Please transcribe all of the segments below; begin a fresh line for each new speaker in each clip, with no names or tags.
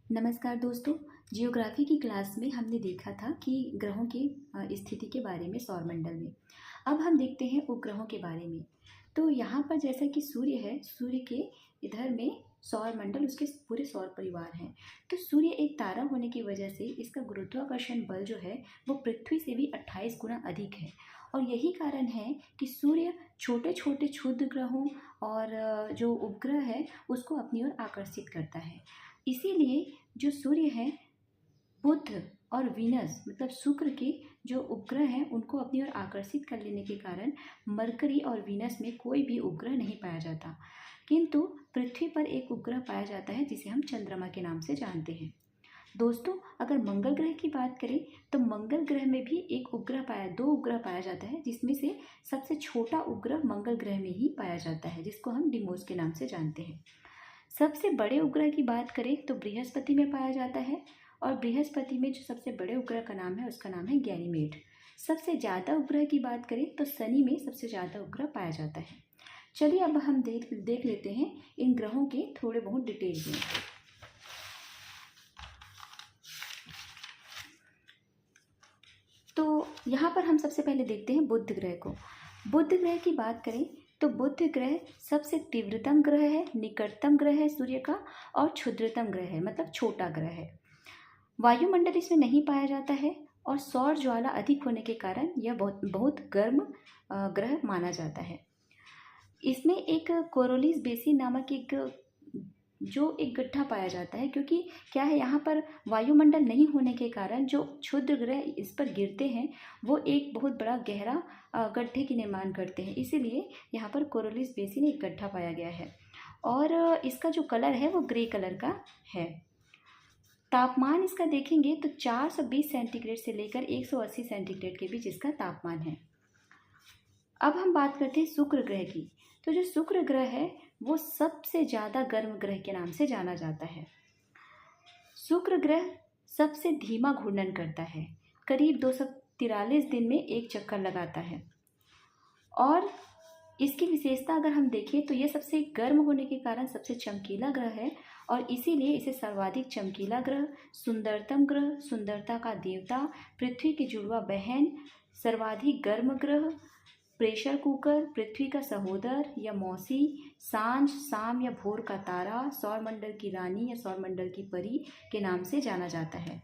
नमस्कार दोस्तों। जियोग्राफी की क्लास में हमने देखा था कि ग्रहों की स्थिति के बारे में सौरमंडल में। अब हम देखते हैं उपग्रहों के बारे में। तो यहाँ पर जैसा कि सूर्य है, सूर्य के इधर में सौरमंडल, उसके पूरे सौर परिवार हैं। तो सूर्य एक तारा होने की वजह से इसका गुरुत्वाकर्षण बल जो है वो पृथ्वी से भी 28 गुना अधिक है। और यही कारण है कि सूर्य छोटे छोटे क्षुद्र ग्रहों और जो उपग्रह है उसको अपनी ओर आकर्षित करता है। इसीलिए जो सूर्य है, बुध और वीनस मतलब शुक्र के जो उपग्रह हैं उनको अपनी ओर आकर्षित कर लेने के कारण मरकरी और वीनस में कोई भी उपग्रह नहीं पाया जाता। किंतु पृथ्वी पर एक उपग्रह पाया जाता है जिसे हम चंद्रमा के नाम से जानते हैं। दोस्तों, अगर मंगल ग्रह की बात करें तो मंगल ग्रह में भी दो उपग्रह पाया जाता है, जिसमें से सबसे छोटा उपग्रह मंगल ग्रह में ही पाया जाता है, जिसको हम डिमोस के नाम से जानते हैं। सबसे बड़े उपग्रह की बात करें तो बृहस्पति में पाया जाता है, और बृहस्पति में जो सबसे बड़े उपग्रह का नाम है उसका नाम है गैनीमेड। सबसे ज़्यादा उपग्रह की बात करें तो शनि में सबसे ज़्यादा उपग्रह पाया जाता है। चलिए अब हम देख लेते हैं इन ग्रहों के थोड़े बहुत डिटेल में। तो यहाँ पर हम सबसे पहले देखते हैं बुध ग्रह को। बुध ग्रह की बात करें तो बुध ग्रह सबसे तीव्रतम ग्रह है, निकटतम ग्रह है सूर्य का, और क्षुद्रतम ग्रह है मतलब छोटा ग्रह है। वायुमंडल इसमें नहीं पाया जाता है, और सौर ज्वाला अधिक होने के कारण यह बहुत बहुत गर्म ग्रह माना जाता है। इसमें एक कोरोलिस बेसिन नामक एक गड्ढा पाया जाता है, क्योंकि क्या है, यहाँ पर वायुमंडल नहीं होने के कारण जो क्षुद्र ग्रह इस पर गिरते हैं वो एक बहुत बड़ा गहरा गड्ढे की निर्माण करते हैं। इसीलिए यहाँ पर कोरोलिस बेसिन एक गड्ढा पाया गया है, और इसका जो कलर है वो ग्रे कलर का है। तापमान इसका देखेंगे तो 420 सेंटीग्रेड से लेकर 180 सेंटीग्रेड के बीच इसका तापमान है। अब हम बात करते हैं शुक्र ग्रह की। तो जो शुक्र ग्रह है वो सबसे ज़्यादा गर्म ग्रह के नाम से जाना जाता है। शुक्र ग्रह सबसे धीमा घूर्णन करता है, करीब 243 दिन में एक चक्कर लगाता है। और इसकी विशेषता अगर हम देखें तो यह सबसे गर्म होने के कारण सबसे चमकीला ग्रह है, और इसीलिए इसे सर्वाधिक चमकीला ग्रह, सुंदरतम ग्रह, सुंदरता का देवता, पृथ्वी की जुड़वा बहन, सर्वाधिक गर्म ग्रह, प्रेशर कुकर, पृथ्वी का सहोदर या मौसी, सांझ, शाम या भोर का तारा, सौरमंडल की रानी या सौरमंडल की परी के नाम से जाना जाता है।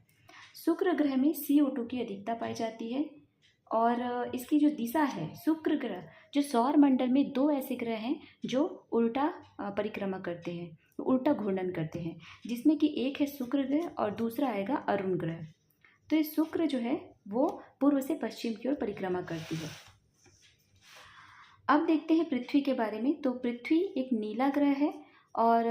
शुक्र ग्रह में CO2 की अधिकता पाई जाती है, और इसकी जो दिशा है, शुक्र ग्रह जो सौरमंडल में दो ऐसे ग्रह हैं जो उल्टा परिक्रमा करते हैं, उल्टा घूर्णन करते हैं, जिसमें कि एक है शुक्र ग्रह और दूसरा आएगा अरुण ग्रह। तो ये शुक्र जो है वो पूर्व से पश्चिम की ओर परिक्रमा करती है। अब देखते हैं पृथ्वी के बारे में। तो पृथ्वी एक नीला ग्रह है, और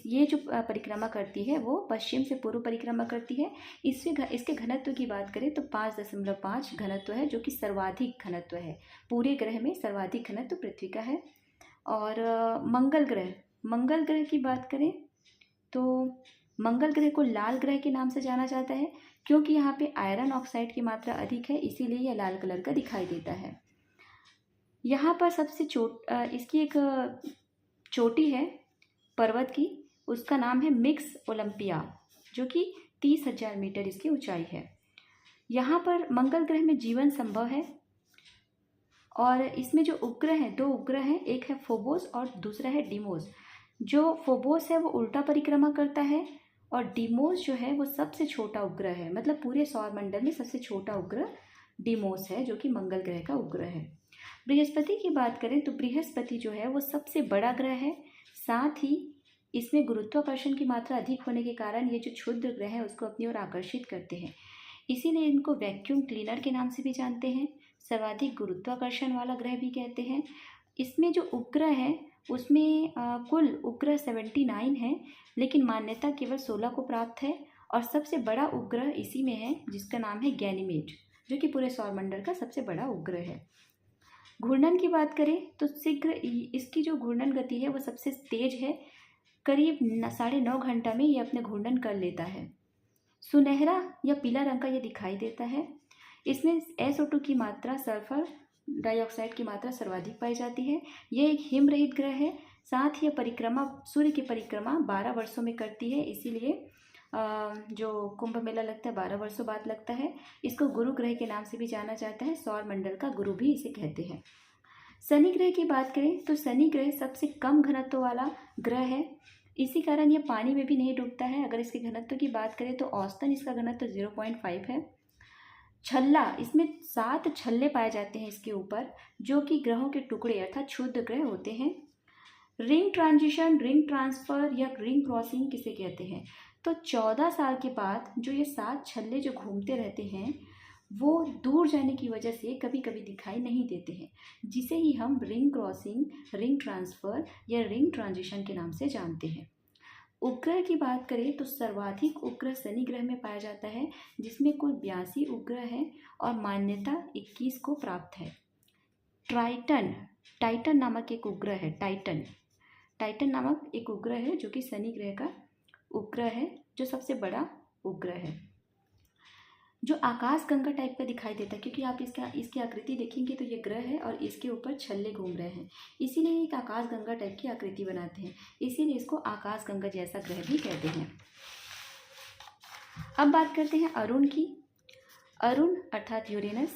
ये जो परिक्रमा करती है वो पश्चिम से पूर्व परिक्रमा करती है। इसके घनत्व की बात करें तो 5.5 घनत्व है, जो कि सर्वाधिक घनत्व है। पूरे ग्रह में सर्वाधिक घनत्व पृथ्वी का है। और मंगल ग्रह की बात करें तो मंगल ग्रह को लाल ग्रह के नाम से जाना जाता है, क्योंकि यहाँ पे आयरन ऑक्साइड की मात्रा अधिक है, इसीलिए यह लाल कलर का दिखाई देता है। यहाँ पर सबसे इसकी एक चोटी है पर्वत की, उसका नाम है मिक्स ओलंपिया, जो कि 30,000 मीटर इसकी ऊंचाई है। यहाँ पर मंगल ग्रह में जीवन संभव है, और इसमें जो उपग्रह हैं, दो उपग्रह हैं, एक है फोबोस और दूसरा है डिमोस। जो फोबोस है वो उल्टा परिक्रमा करता है, और डिमोस जो है वो सबसे छोटा उपग्रह है, मतलब पूरे सौरमंडल में सबसे छोटा उपग्रह डिमोस है, जो कि मंगल ग्रह का उपग्रह है। बृहस्पति की बात करें तो बृहस्पति जो है वो सबसे बड़ा ग्रह है, साथ ही इसमें गुरुत्वाकर्षण की मात्रा अधिक होने के कारण ये जो क्षुद्र ग्रह है उसको अपनी ओर आकर्षित करते हैं, इसीलिए इनको वैक्यूम क्लीनर के नाम से भी जानते हैं, सर्वाधिक गुरुत्वाकर्षण वाला ग्रह भी कहते हैं। इसमें जो उपग्रह है उसमें कुल उपग्रह 79 है, लेकिन मान्यता केवल 16 को प्राप्त है, और सबसे बड़ा उपग्रह इसी में है जिसका नाम है गैनीमेड, जो कि पूरे सौरमंडल का सबसे बड़ा उपग्रह है। घूर्णन की बात करें तो शीघ्र इसकी जो घूर्णन गति है वो सबसे तेज है, करीब 9.5 घंटा में ये अपने घूर्णन कर लेता है। सुनहरा या पीला रंग का ये दिखाई देता है। इसमें SO2 की मात्रा, सल्फर डाइऑक्साइड की मात्रा सर्वाधिक पाई जाती है। यह एक हिम रहित ग्रह है, साथ ही सूर्य की परिक्रमा 12 वर्षों में करती है, इसीलिए जो कुंभ मेला लगता है 12 वर्षों बाद लगता है। इसको गुरु ग्रह के नाम से भी जाना जाता है, सौर मंडल का गुरु भी इसे कहते हैं। शनि ग्रह की बात करें तो शनि ग्रह सबसे कम घनत्व वाला ग्रह है, इसी कारण यह पानी में भी नहीं डूबता है। अगर इसके घनत्व की बात करें तो औसतन इसका घनत्व 0.5 है। छल्ला, इसमें 7 छल्ले पाए जाते हैं इसके ऊपर, जो कि ग्रहों के टुकड़े अर्थात क्षुद्र ग्रह होते हैं। रिंग ट्रांजिशन, रिंग ट्रांसफर या रिंग क्रॉसिंग किसे कहते हैं? तो 14 साल के बाद जो ये 7 छल्ले जो घूमते रहते हैं वो दूर जाने की वजह से कभी कभी दिखाई नहीं देते हैं, जिसे ही हम रिंग क्रॉसिंग, रिंग ट्रांसफर या रिंग ट्रांजिशन के नाम से जानते हैं। उपग्रह की बात करें तो सर्वाधिक उपग्रह शनि ग्रह में पाया जाता है, जिसमें कुल 82 उपग्रह हैं और मान्यता 21 को प्राप्त है। टाइटन, टाइटन नामक एक उपग्रह है। टाइटन नामक एक उपग्रह है जो कि शनि ग्रह का उपग्रह है, जो सबसे बड़ा उपग्रह है, जो आकाश गंगा टाइप का दिखाई देता है, क्योंकि आप इसकी आकृति देखेंगे तो ये ग्रह है और इसके ऊपर छल्ले घूम रहे हैं, इसीलिए एक आकाश गंगा टाइप की आकृति बनाते हैं, इसीलिए इसको आकाश गंगा जैसा ग्रह भी कहते हैं। अब बात करते हैं अरुण की। अरुण अर्थात यूरेनस।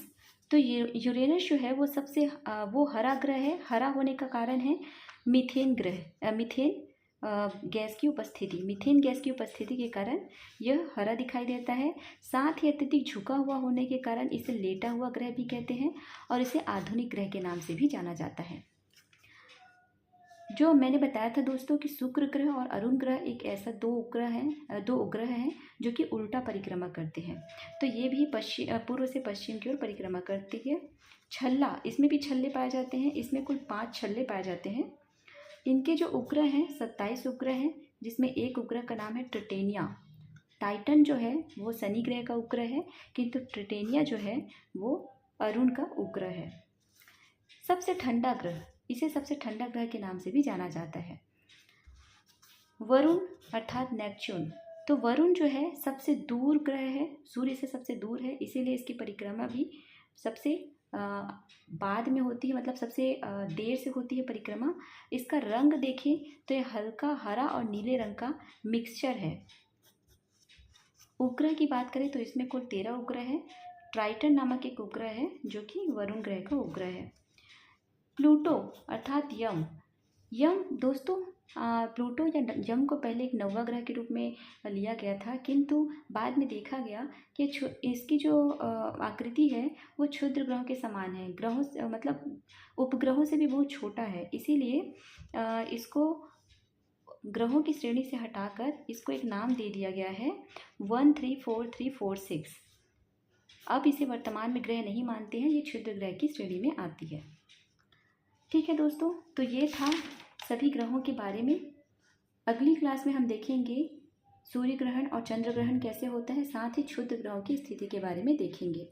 तो यूरेनस जो है वो हरा ग्रह है। हरा होने का कारण है मीथेन गैस की उपस्थिति। मीथेन गैस की उपस्थिति के कारण यह हरा दिखाई देता है। साथ ही अत्यधिक झुका हुआ होने के कारण इसे लेटा हुआ ग्रह भी कहते हैं और इसे आधुनिक ग्रह के नाम से भी जाना जाता है। जो मैंने बताया था दोस्तों कि शुक्र ग्रह और अरुण ग्रह एक ऐसा दो उपग्रह हैं जो कि उल्टा परिक्रमा करते हैं। तो ये भी पूर्व से पश्चिम की ओर परिक्रमा करती है। छल्ला, इसमें भी छल्ले पाए जाते हैं। इसमें कुल 5 छल्ले पाए जाते हैं। इनके जो उपग्रह हैं 27 उपग्रह हैं, जिसमें एक उपग्रह का नाम है ट्रिटेनिया। टाइटन जो है वो शनि ग्रह का उपग्रह है, किंतु ट्रिटेनिया जो है वो अरुण का उपग्रह है। सबसे ठंडा ग्रह, इसे सबसे ठंडा ग्रह के नाम से भी जाना जाता है। वरुण अर्थात नेपच्यून। तो वरुण जो है सबसे दूर ग्रह है, सूर्य से सबसे दूर है, इसीलिए इसकी परिक्रमा भी सबसे बाद में होती है, मतलब सबसे देर से होती है परिक्रमा। इसका रंग देखें तो यह हल्का हरा और नीले रंग का मिक्सचर है। उपग्रह की बात करें तो इसमें कुल 13 उपग्रह है। ट्राइटन नामक एक उपग्रह है जो कि वरुण ग्रह का उपग्रह है। प्लूटो अर्थात यम दोस्तों, प्लूटो या यम को पहले एक नौवां ग्रह के रूप में लिया गया था, किंतु बाद में देखा गया कि इसकी जो आकृति है वो क्षुद्र ग्रहों के समान है, मतलब उपग्रहों से भी बहुत छोटा है, इसीलिए इसको ग्रहों की श्रेणी से हटाकर इसको एक नाम दे दिया गया है 134346। अब इसे वर्तमान में ग्रह नहीं मानते हैं, ये क्षुद्र ग्रह की श्रेणी में आती है। ठीक है दोस्तों, तो ये था सभी ग्रहों के बारे में। अगली क्लास में हम देखेंगे सूर्य ग्रहण और चंद्र ग्रहण कैसे होता है, साथ ही क्षुद्र ग्रहों की स्थिति के बारे में देखेंगे।